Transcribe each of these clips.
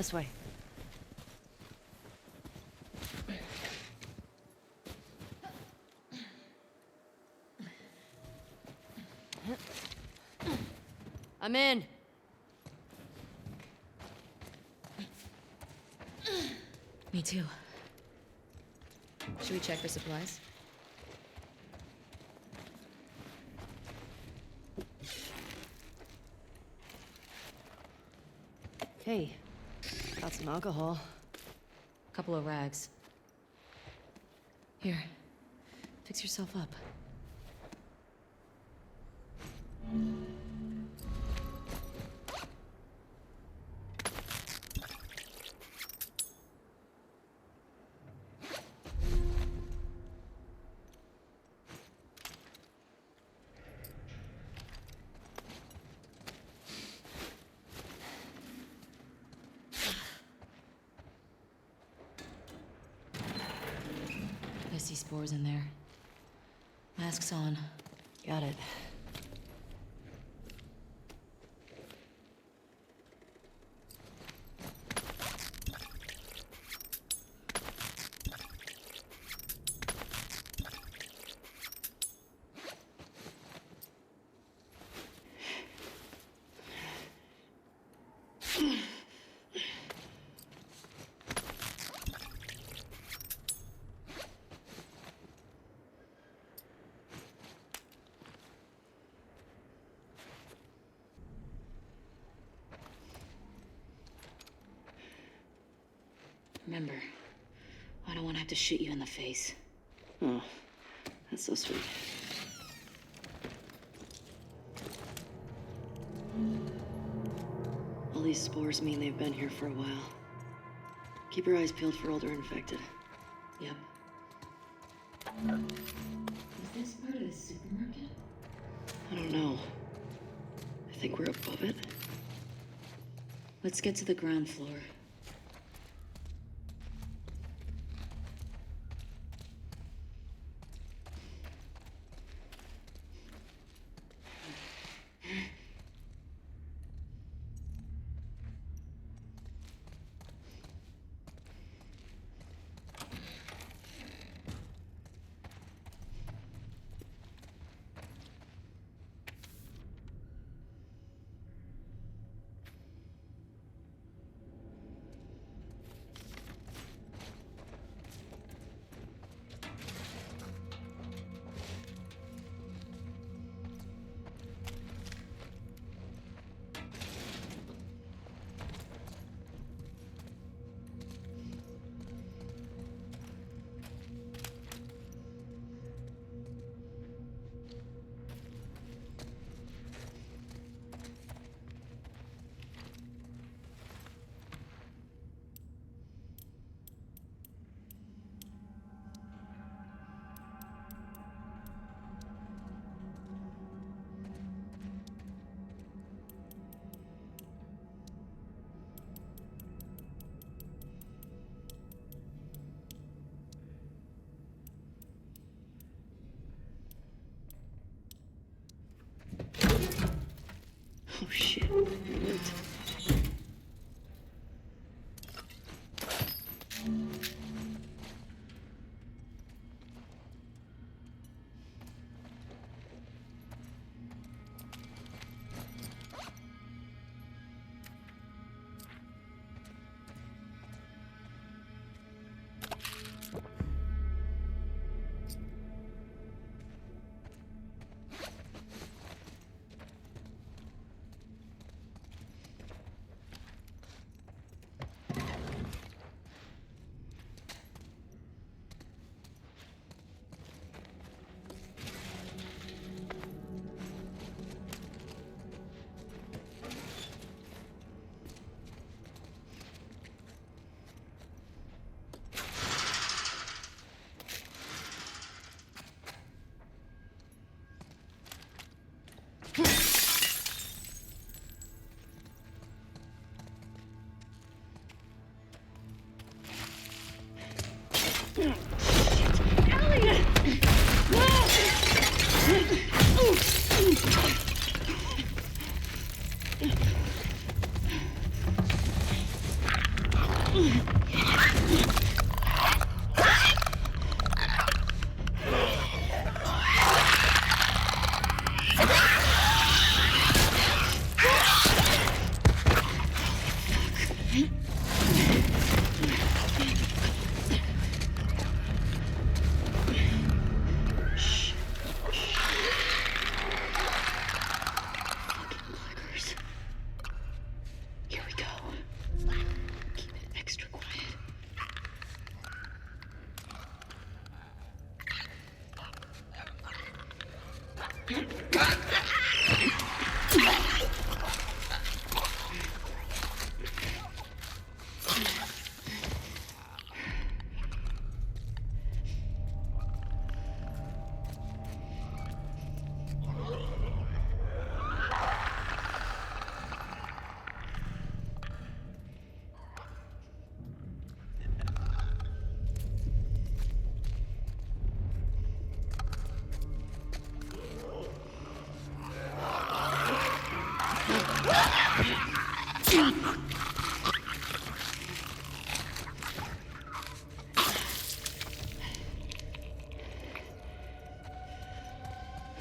This way. I'm in. Me too. Should we check for supplies? Hey, got some alcohol. Couple of rags. Here, fix yourself up. I see spores in there. Mask's on. Got it. Remember, I don't want to have to shoot you in the face. Oh, that's so sweet. All these spores mean they've been here for a while. Keep your eyes peeled for older infected. Yep. Is this part of the supermarket? I don't know. I think we're above it. Let's get to the ground floor.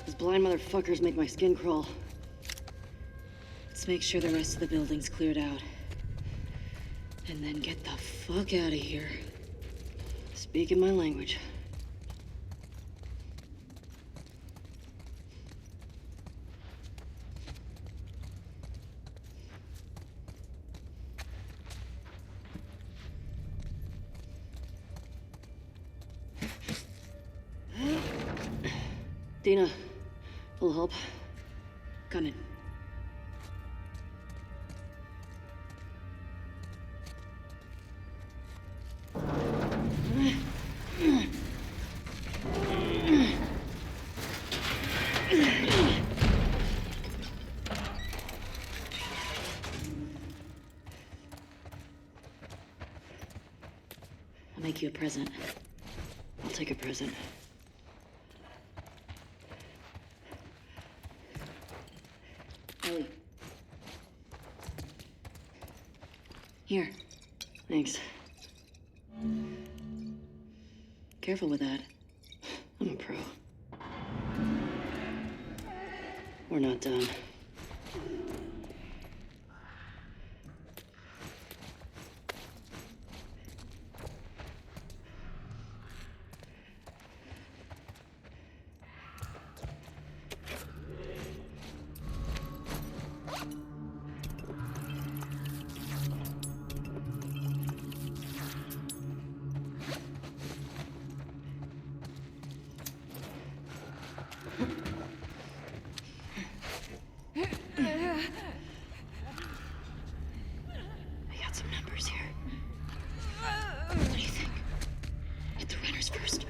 Those blind motherfuckers make my skin crawl. Let's make sure the rest of the building's cleared out. And then get the fuck out of here. Speaking my language. Dina, will help. Coming. I'll make you a present. I'll take a present. Ellie. Here. Thanks. Careful with that. I'm a pro. We're not done. I got some numbers here. What do you think? Hit the runners first.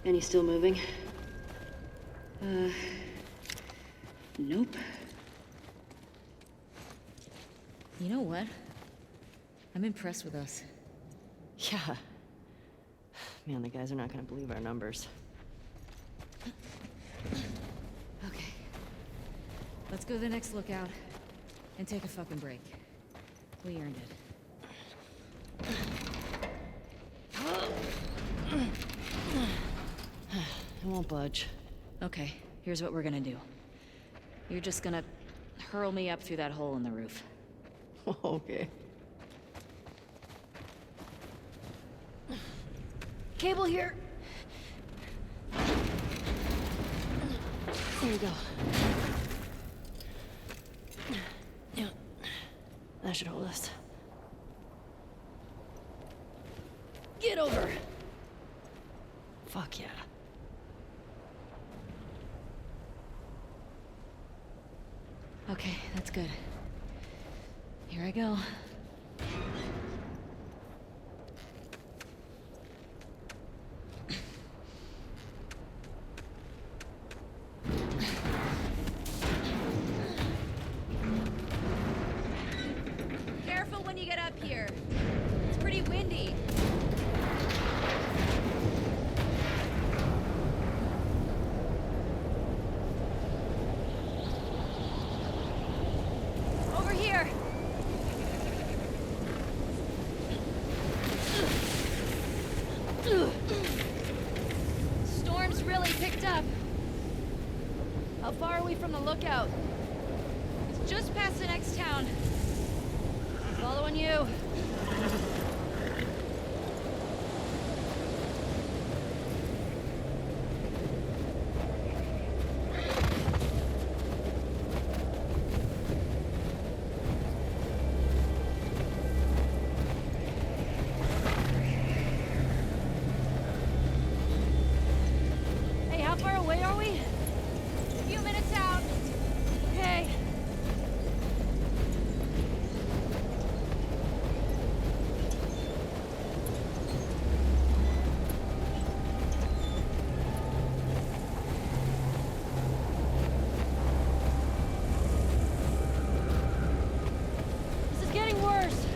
Any still moving? Nope. You know what? I'm impressed with us. Yeah. Man, the guys are not gonna believe our numbers. Okay. Let's go to the next lookout and take a fucking break. We earned it. It won't budge. Okay, here's what we're gonna do. You're just gonna hurl me up through that hole in the roof. Okay. Cable here. There you go. Yeah. That should hold us. Get over. Fuck yeah. Okay, that's good. Here I go. Careful when you get up here. It's pretty windy. Over here. Storm's really picked up. How far are we from the lookout? It's just past the next town. Following you. Hey, how far away are we? A few minutes out. Okay. This is getting worse.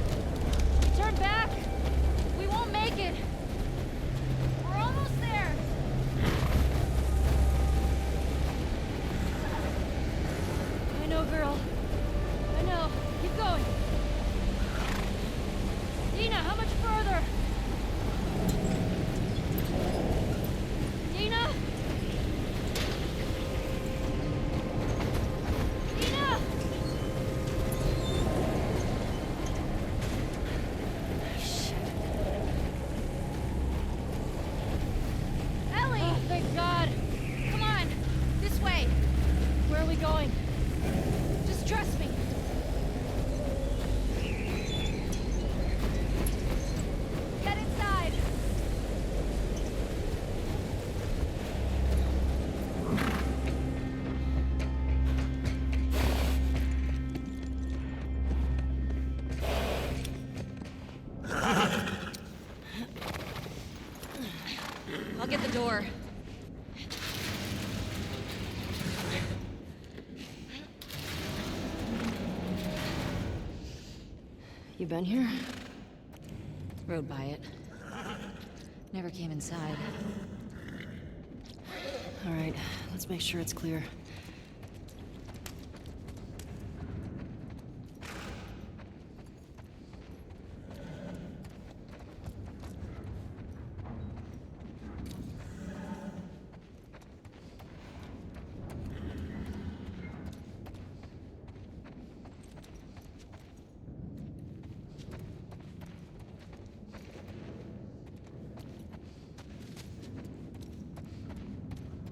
Turn back. We won't make it. We're almost there. I know, girl. I know. Keep going. Dina, how much further? Dina? Dina! Ellie! Oh, thank God. Come on. This way. Where are we going? Just trust me. Get inside. I'll get the door. You been here? Rode by it. Never came inside. All right, let's make sure it's clear.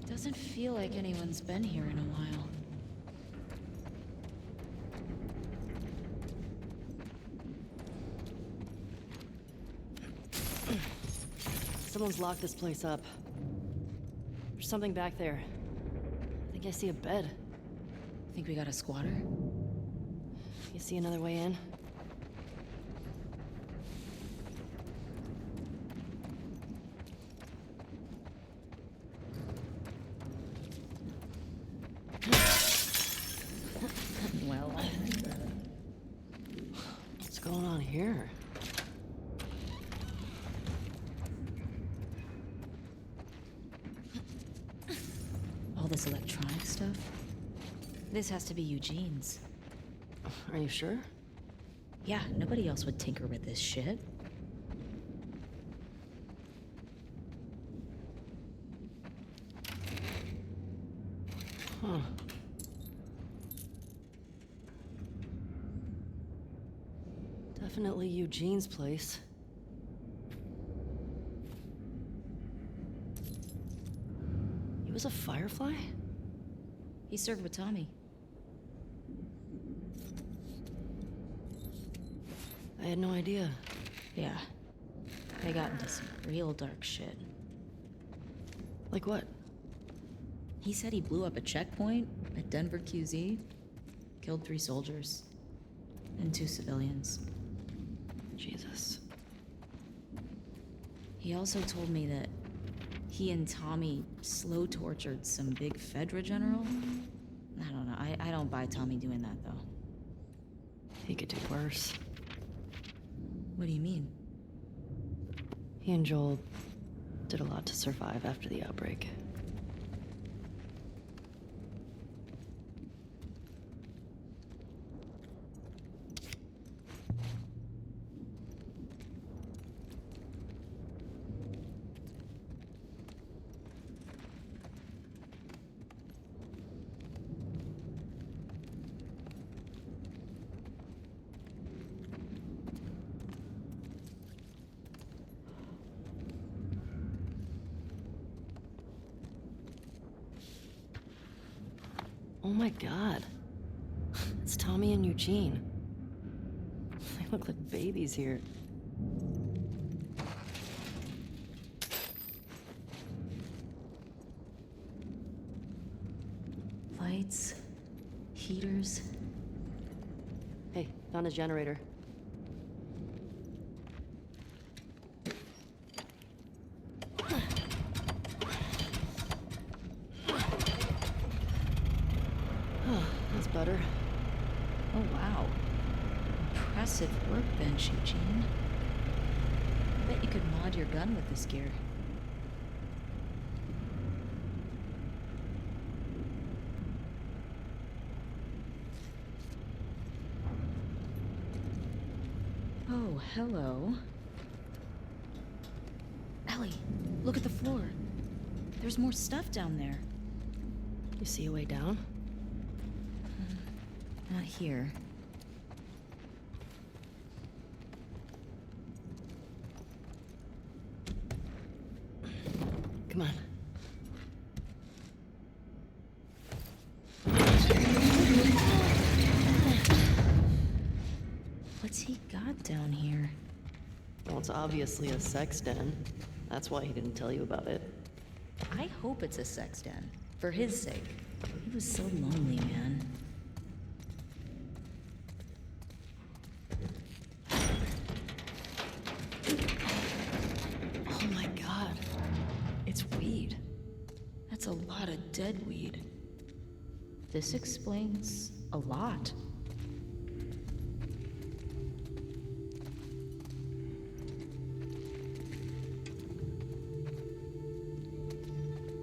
Doesn't feel like anyone's been here in a while. Someone's locked this place up. There's something back there. I think I see a bed. Think we got a squatter? You see another way in? well. What's going on here? All this electronic stuff? This has to be Eugene's. Are you sure? Yeah, nobody else would tinker with this shit. Huh. Definitely Eugene's place. He was a Firefly? He served with Tommy. I had no idea. Yeah. They got into some real dark shit. Like what? He said he blew up a checkpoint at Denver QZ, killed 3 soldiers, and 2 civilians. Jesus. He also told me that he and Tommy slow tortured some big Fedra general. I don't know. I don't buy Tommy doing that, though. He could do worse. What do you mean? He and Joel did a lot to survive after the outbreak. Oh my god. It's Tommy and Eugene. They look like babies here. Lights, heaters. Hey, found a generator. That's better. Oh, wow. Impressive workbench, Eugene. I bet you could mod your gun with this gear. Oh, hello. Ellie, look at the floor. There's more stuff down there. You see a way down? Not here. Come on. What's he got down here? Well, it's obviously a sex den. That's why he didn't tell you about it. I hope it's a sex den. For his sake. He was so lonely, man. Oh my god. It's weed. That's a lot of dead weed. This explains a lot.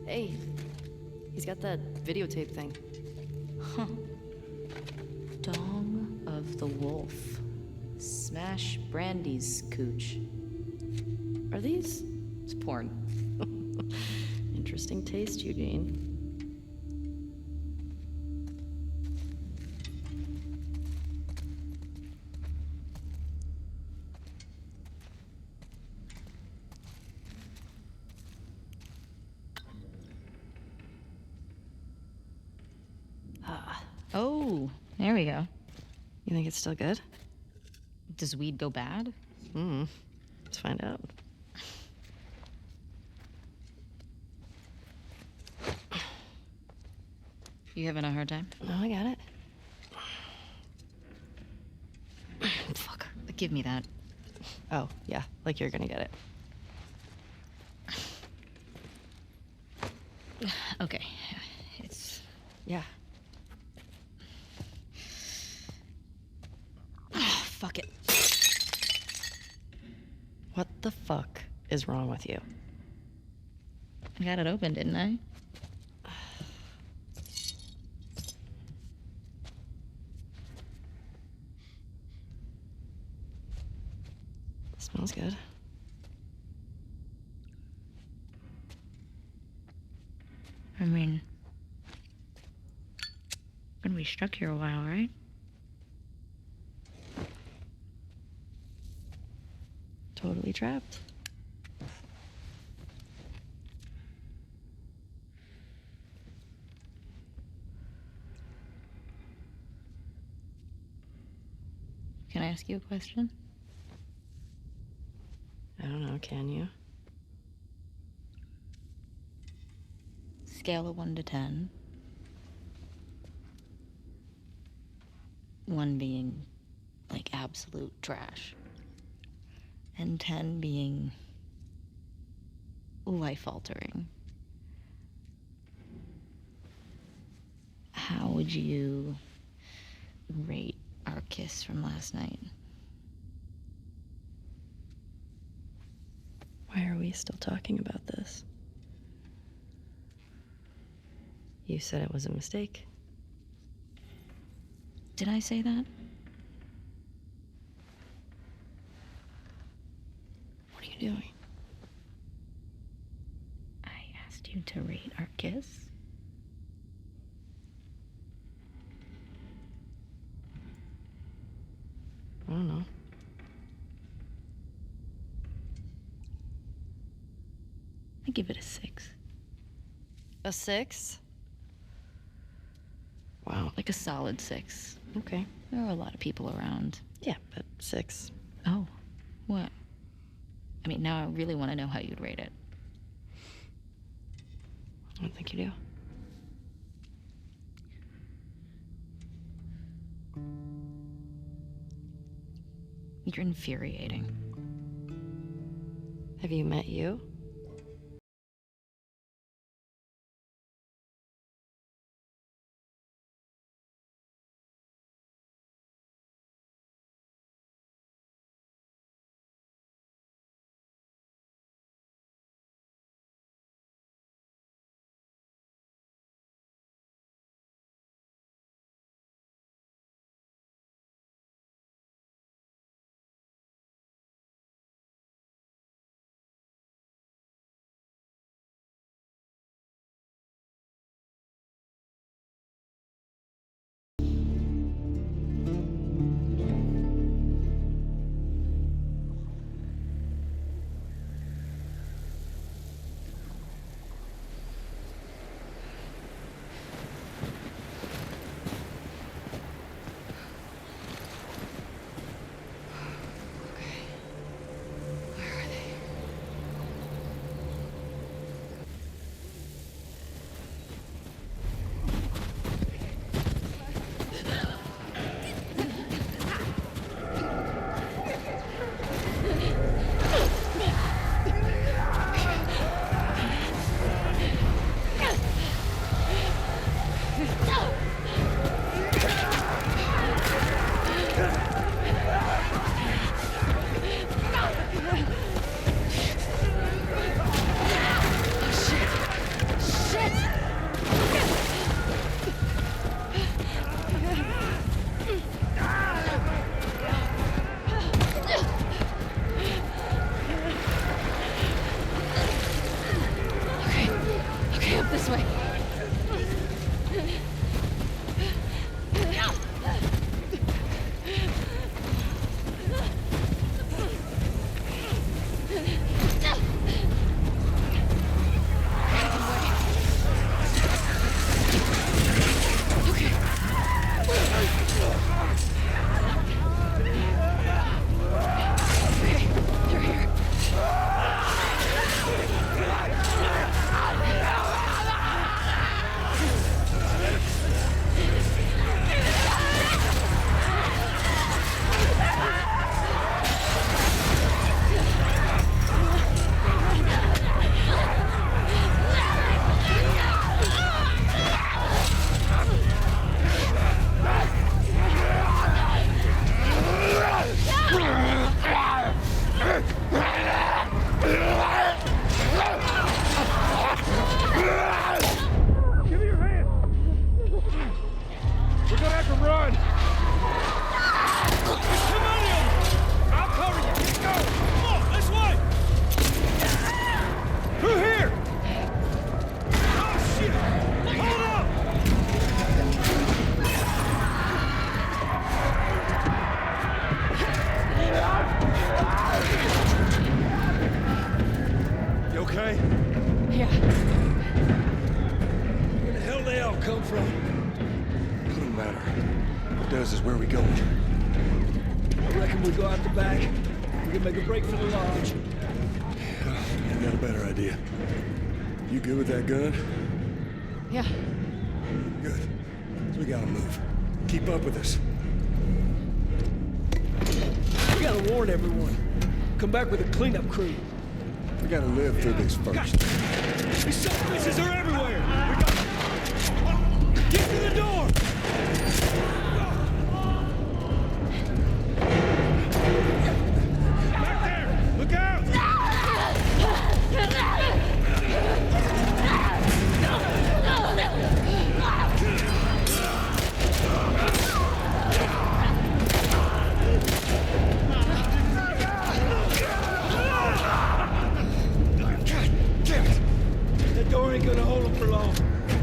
Hey, he's got that videotape thing. Huh. Dong of the Wolf. Smash Brandy's cooch. Are these? It's porn. Interesting taste, Eugene. Oh, there we go. You think it's still good? Does weed go bad? Let's find out. You having a hard time? No, I got it. Fuck. Give me that. Oh, yeah, like you're gonna get it. Okay. It's... Yeah. fuck it. What the fuck is wrong with you? I got it open, didn't I? Smells good. I mean, gonna be stuck here a while, right? Totally trapped. Can I ask you a question? I don't know, can you? Scale of 1 to 10. 1 being like absolute trash. And 10 being life altering. How would you rate our kiss from last night? Why are we still talking about this? You said it was a mistake. Did I say that? What are you doing? I asked you to rate our kiss. I don't know. I give it a 6. A 6? Wow. Like a solid 6. Okay. There are a lot of people around. Yeah, but 6. Oh, what? I mean, now I really want to know how you'd rate it. I don't think you do. You're infuriating. Have you met you? does is where we going. I reckon we go out the back. We can make a break for the lodge. I got a better idea. You good with that gun? Yeah. Good. So we gotta move. Keep up with us. We gotta warn everyone. Come back with a cleanup crew. We gotta live through this first. These son of bitches are everywhere! Get to the door! Back there! Look out! God damn it! That door ain't gonna hold them for long.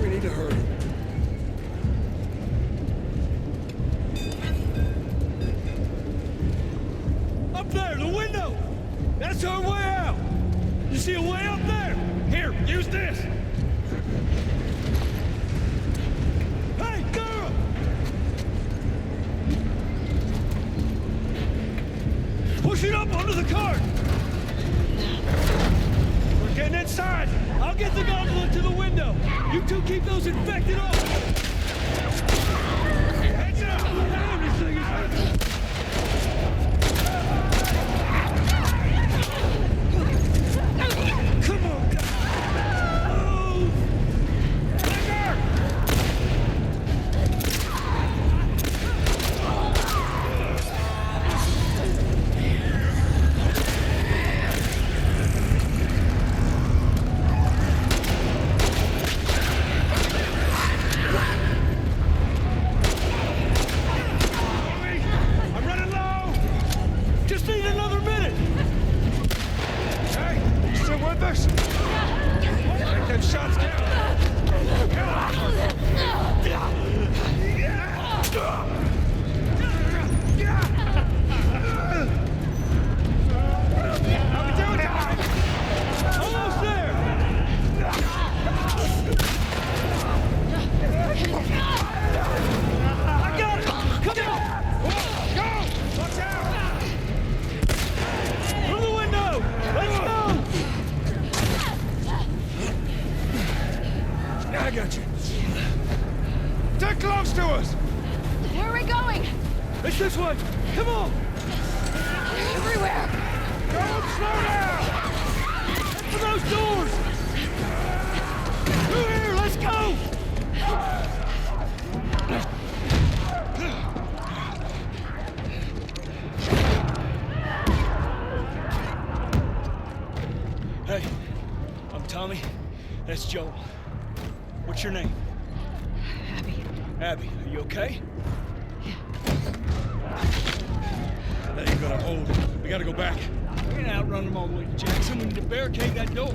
We need to hurry. Up there, the window! That's our way out! You see a way up there? Here, use this! Hey, girl! Push it up onto the cart! We're getting inside! I'll get the gondola to the window! You two keep those infected off! Heads up! Damn, this thing is heavy! Come on, guys! Move! Linger! I'm running low! Just need another minute! Hey, you still with us? Take them shots down! How we doing, guys? Almost there! I got it! Come on! Go! Watch out! Through the window! Let's go! I got you. They're close to us! Where are we going? It's this way! Come on! Everywhere! Don't slow down! For those doors! Through here! Let's go! Hey, I'm Tommy. That's Joel. What's your name? Abby. Abby, are you okay? That ain't gonna hold. We gotta go back. We can't outrun them all the way to Jackson. We need to barricade that door.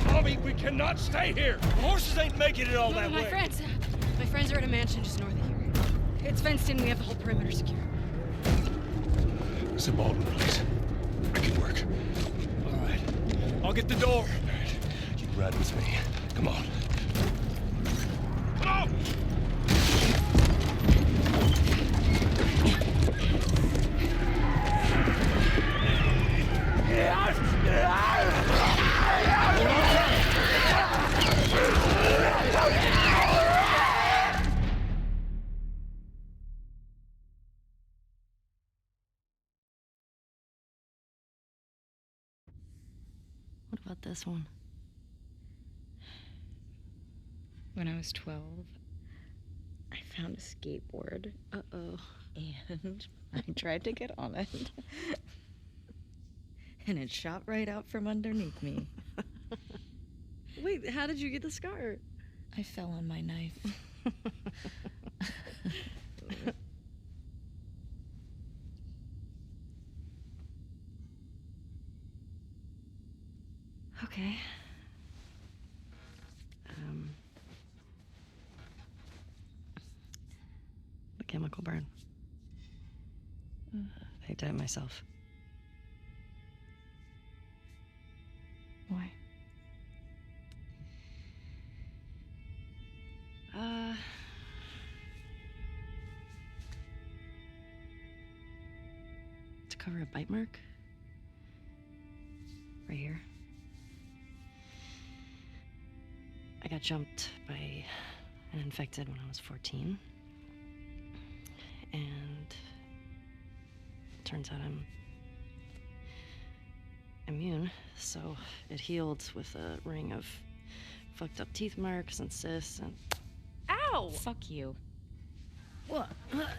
Tommy, we cannot stay here. The horses ain't making it all that My way. friends. My friends are at a mansion just north of here. It's fenced in. We have the whole perimeter secure. It's a Baldwin place. I can work. All right. I'll get the door. All right. You ride with me. Come on. Come on! What about this one? When I was 12, I found a skateboard. Uh-oh. And I tried to get on it. And it shot right out from underneath me. Wait, how did you get the scar? I fell on my knife. Okay. The chemical burn. I did it myself. Why? cover a bite mark? Right here. I got jumped by an infected when I was 14. And turns out I'm immune, so it healed with a ring of fucked up teeth marks and cysts and... Ow! Fuck you. What?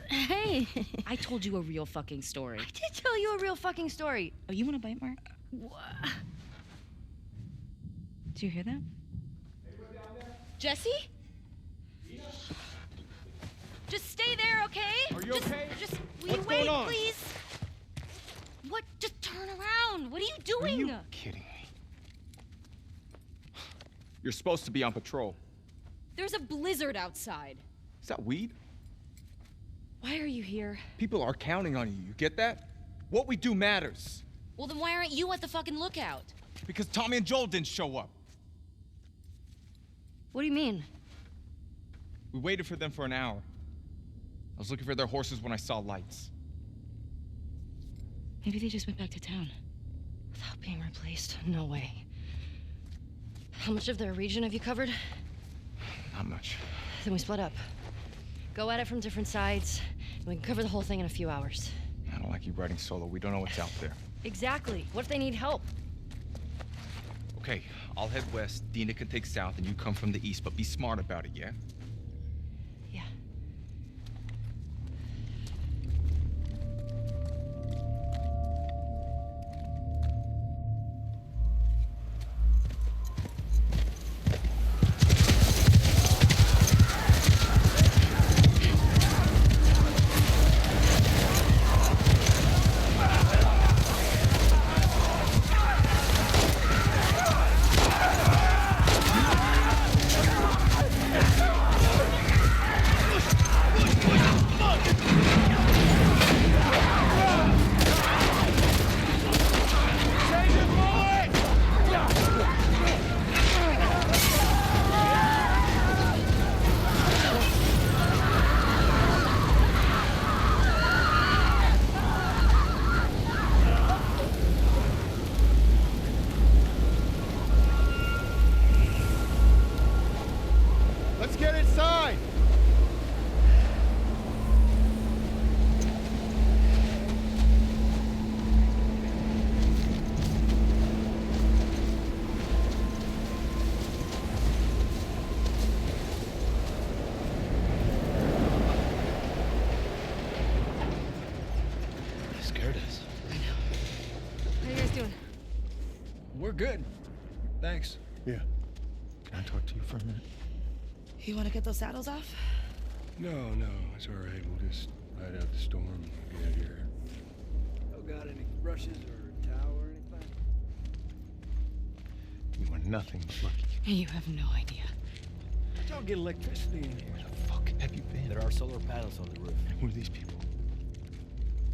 Hey! I told you a real fucking story. I did tell you a real fucking story. Oh, you want a bite mark? What? Did you hear that? Jesse? Just stay there, okay? Are you okay? Just will What's you wait, going on? please? What? Just turn around. What are you doing? Are you kidding me? You're supposed to be on patrol. There's a blizzard outside. Is that weed? Why are you here? People are counting on you. You get that? What we do matters. Well, then why aren't you at the fucking lookout? Because Tommy and Joel didn't show up. What do you mean? We waited for them for an hour. I was looking for their horses when I saw lights. Maybe they just went back to town. Without being replaced? No way. How much of their region have you covered? Not much. Then we split up. Go at it from different sides, and we can cover the whole thing in a few hours. I don't like you riding solo. We don't know what's out there. Exactly. What if they need help? Okay, I'll head west. Dina can take south, and you come from the east, but be smart about it, yeah? Yeah. Let's get inside! They scared us. How are you guys doing? We're good. Thanks. Yeah. Can I talk to you for a minute? You want to get those saddles off? No, it's all right. We'll just ride out the storm and get out of here. Oh, got any brushes or towel or anything? You were nothing but lucky. You have no idea. Y'all get electricity in here. Where the fuck have you been? There are solar panels on the roof. And who are these people?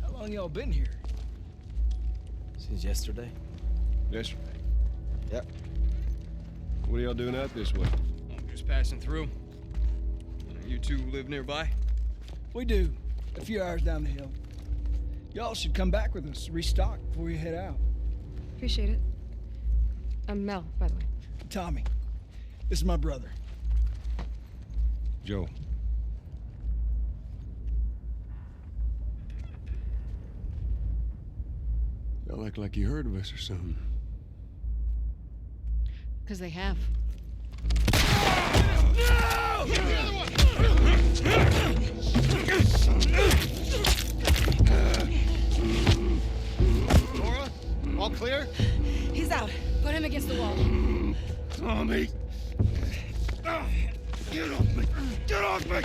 How long y'all been here? Since yesterday? Yesterday. Yep. What are y'all doing out this way? I'm just passing through. You two live nearby? We do. A few hours down the hill. Y'all should come back with us, restock before you head out. Appreciate it. I'm Mel, by the way. Tommy, this is my brother. Joe. Y'all act like you heard of us or something. Because they have. Nora? All clear? He's out. Put him against the wall. Tommy! Get off me! Get off me!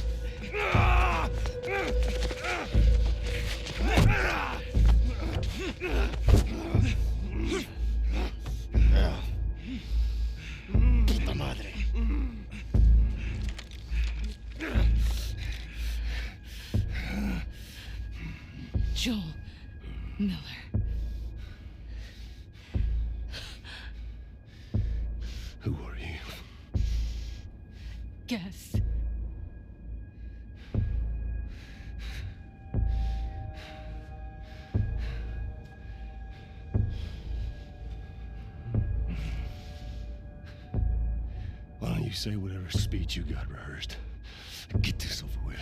Puta madre. Joel Miller. Who are you? Guess. You say whatever speech you got rehearsed. Get this over with.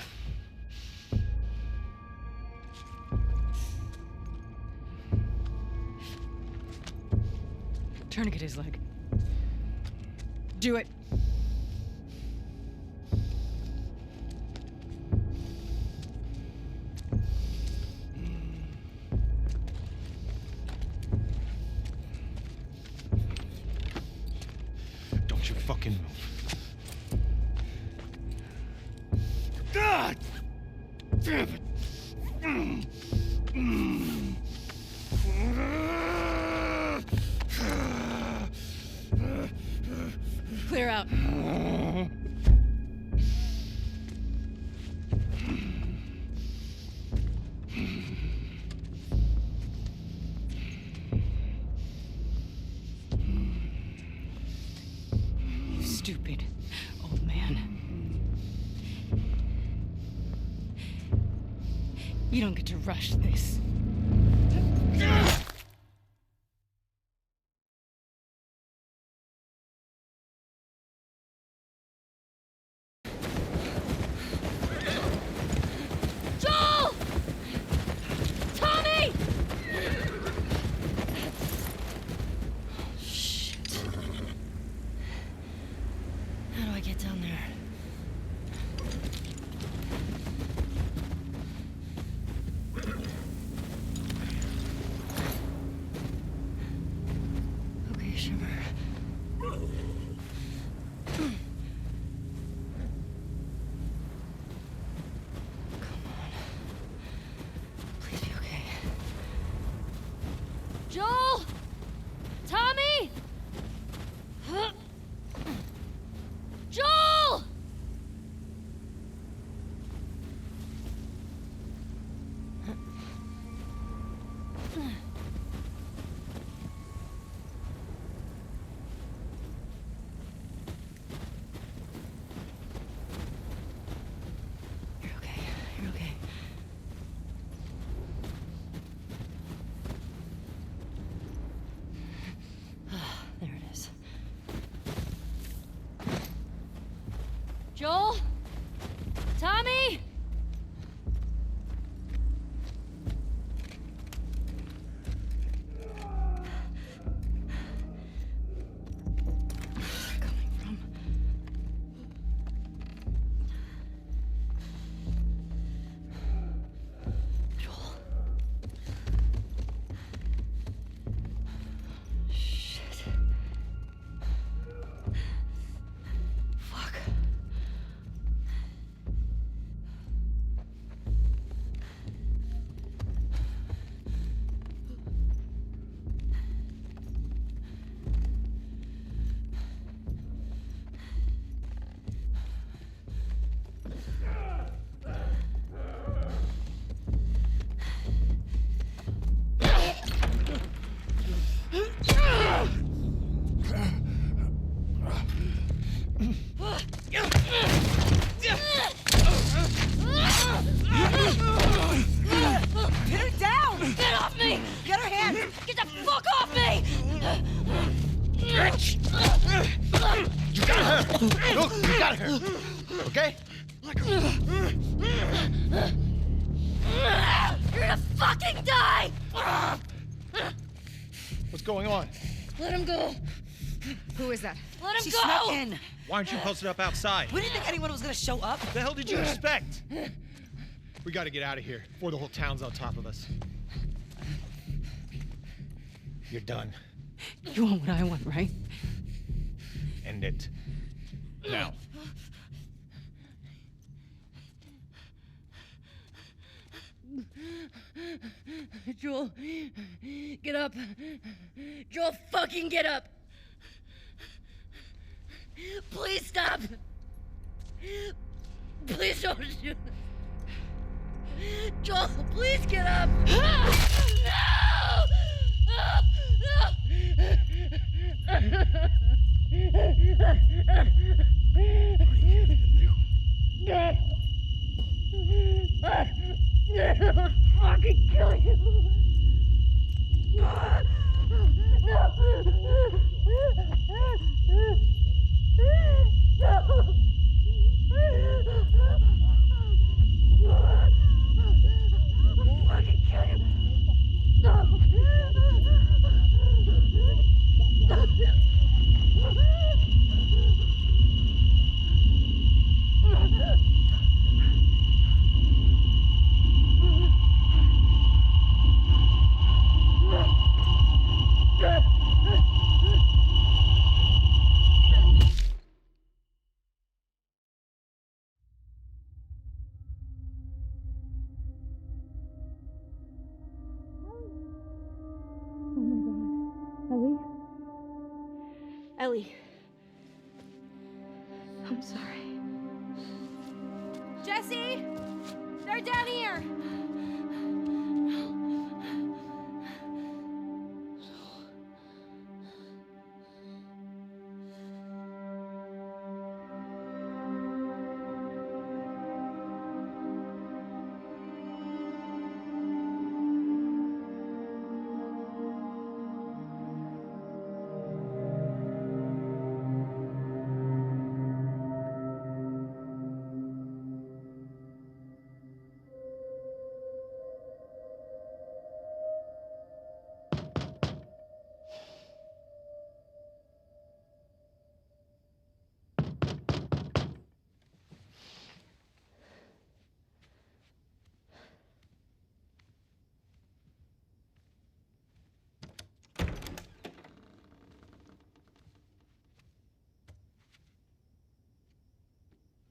Tourniquet his leg. Do it. Don't you fucking move. God! Damn it! Clear out. You stupid old man. You don't get to rush this. Joel! Tommy! Shit. How do I get down there? Okay, Shimmer. Come on. Please be okay. Joel! Tommy! Joel! You're okay. You're okay. There it is. Joel? Tommy? Coming from. Joel. Shit. Fuck. Get her down! Get off me! Get her hands! Get the fuck off me! You got her! Look, you got her! Okay? You're gonna fucking die! What's going on? Let him go! Who is that? Let him She go! snuck in. Why aren't you posted up outside? We didn't think anyone was gonna show up. What the hell did you expect? We gotta get out of here before the whole town's on top of us. You're done. You want what I want, right? End it. Now. Joel, get up. Joel, fucking get up. Please stop. Please don't shoot. Joel, please get up. No! I'll fucking kill you. No. Ellie. I'm sorry. Jesse! They're down here!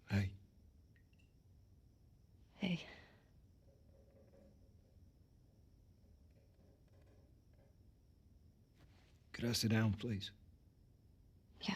Hey. Hey. Could I sit down, please? Yeah.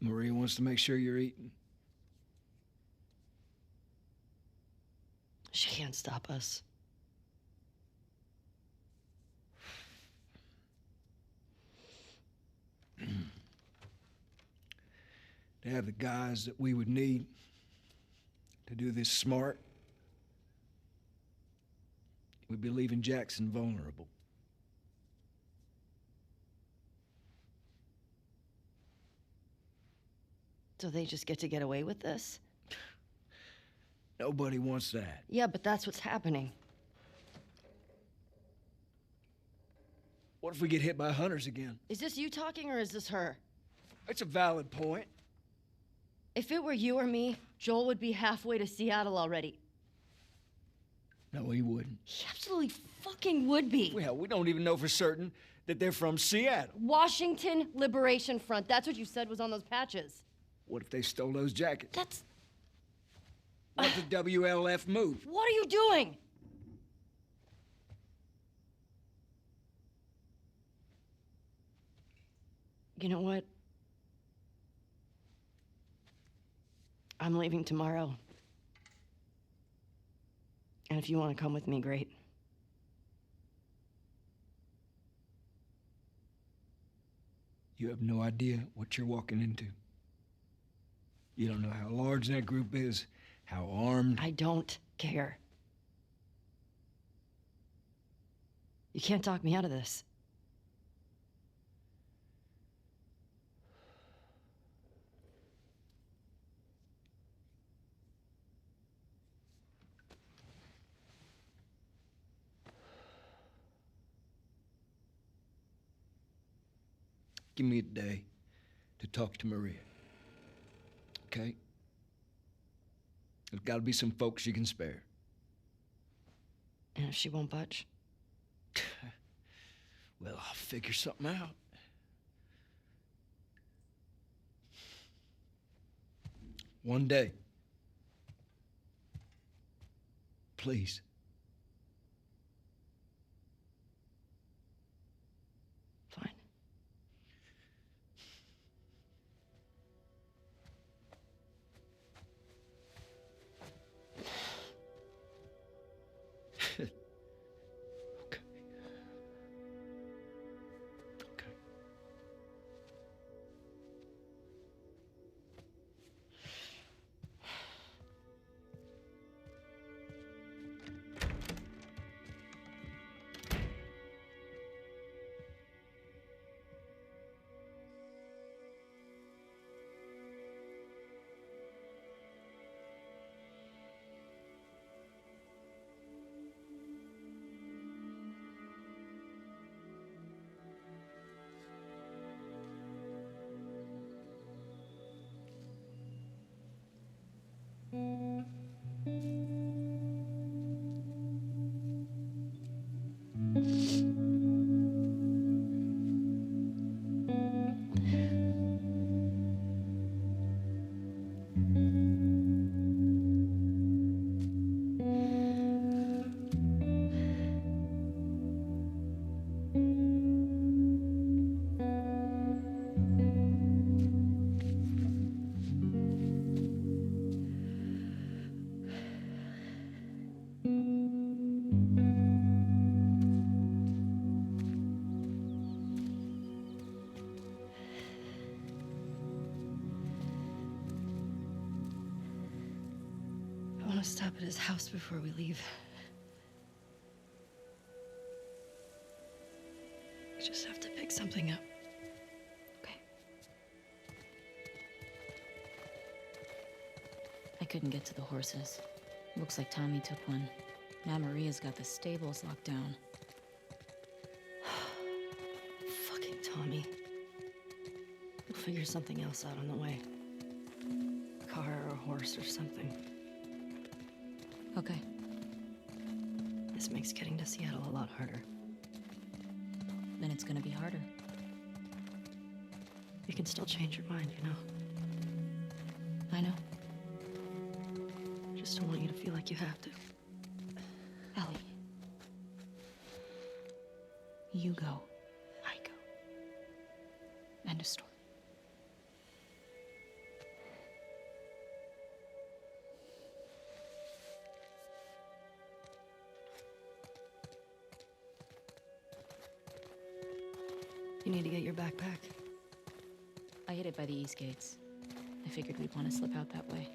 Maria wants to make sure you're eating. She can't stop us. To have the guys that we would need to do this smart, we'd be leaving Jackson vulnerable. So they just get to get away with this? Nobody wants that. Yeah, but that's what's happening. What if we get hit by hunters again? Is this you talking or is this her? It's a valid point. If it were you or me, Joel would be halfway to Seattle already. No, he wouldn't. He absolutely fucking would be. Well, we don't even know for certain that they're from Seattle. Washington Liberation Front. That's what you said was on those patches. What if they stole those jackets? That's... What if the WLF moved? What are you doing? You know what? I'm leaving tomorrow. And if you want to come with me, great. You have no idea what you're walking into. You don't know how large that group is, how armed. I don't care. You can't talk me out of this. Give me a day to talk to Maria. Okay? There's got to be some folks you can spare. And if she won't budge? Well, I'll figure something out. One day. Please. Fine. Okay. Okay. want to stop at his house before we leave. We just have to pick something up. Okay? I couldn't get to the horses. Looks like Tommy took one. Now Maria's got the stables locked down. Fucking Tommy. We'll figure something else out on the way. A car or a horse or something. Okay. This makes getting to Seattle a lot harder. Then it's gonna be harder. You can still change your mind, you know? I know. Just don't want you to feel like you have to. Ellie. You go. I go. End of story. You need to get your backpack. I hid it by the east gates. I figured we'd want to slip out that way.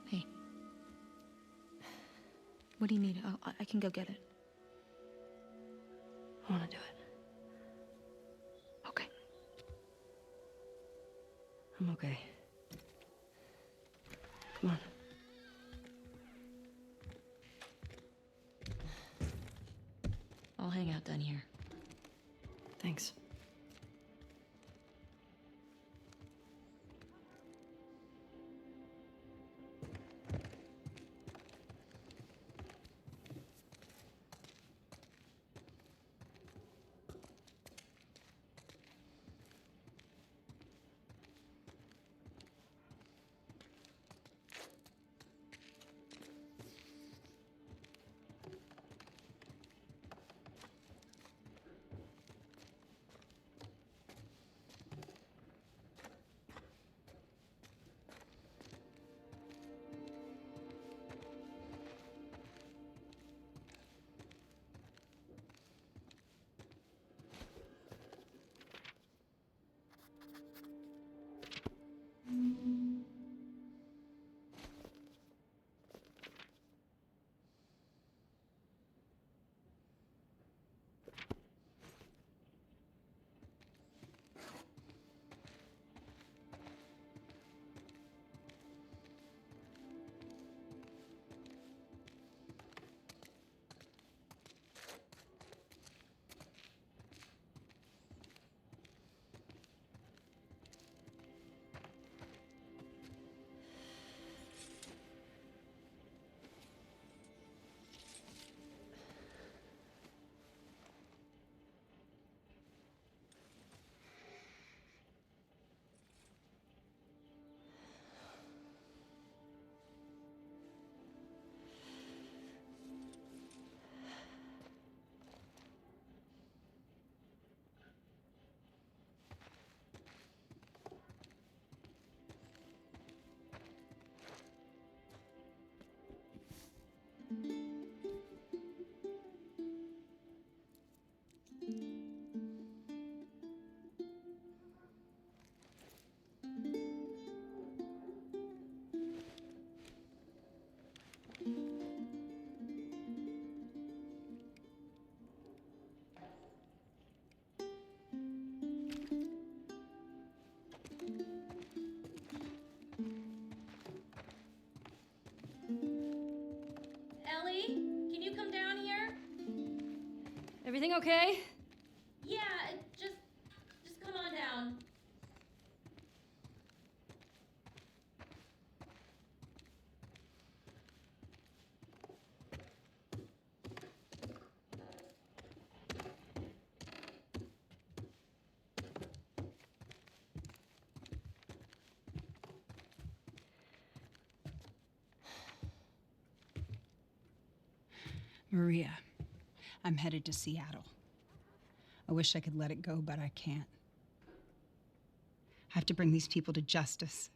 Hey. What do you need? I can go get it. I want to do it. Okay. I'm okay. Come on. I'll hang out down here. Thanks. Everything okay? Yeah, just come on down. Maria, I'm headed to Seattle. I wish I could let it go, but I can't. I have to bring these people to justice.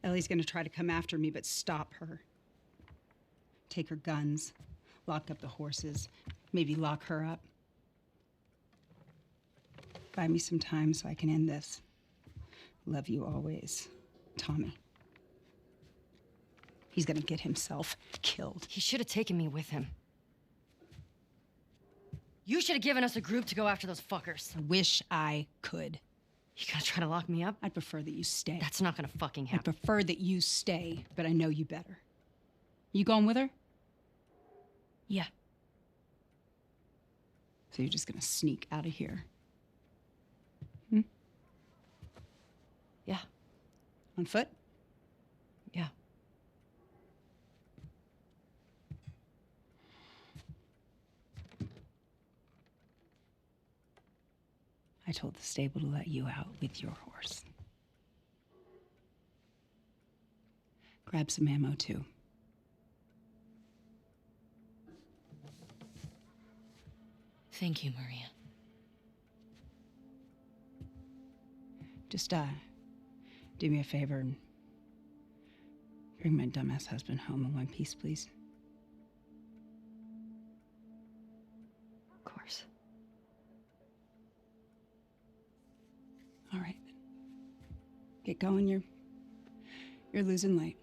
Ellie's gonna try to come after me, but stop her. Take her guns, lock up the horses, maybe lock her up. Buy me some time so I can end this. Love you always, Tommy. He's gonna get himself killed. He should have taken me with him. You should have given us a group to go after those fuckers. I wish I could. You gonna try to lock me up? I'd prefer that you stay. That's not gonna fucking I'd happen. prefer that you stay, but I know you better. You going with her? Yeah. So you're just gonna sneak out of here? Yeah. On foot? Yeah. I told the stable to let you out with your horse. Grab some ammo, too. Thank you, Maria. Just, do me a favor and bring my dumbass husband home in one piece, please. Of course. All right. Get going, you're losing light.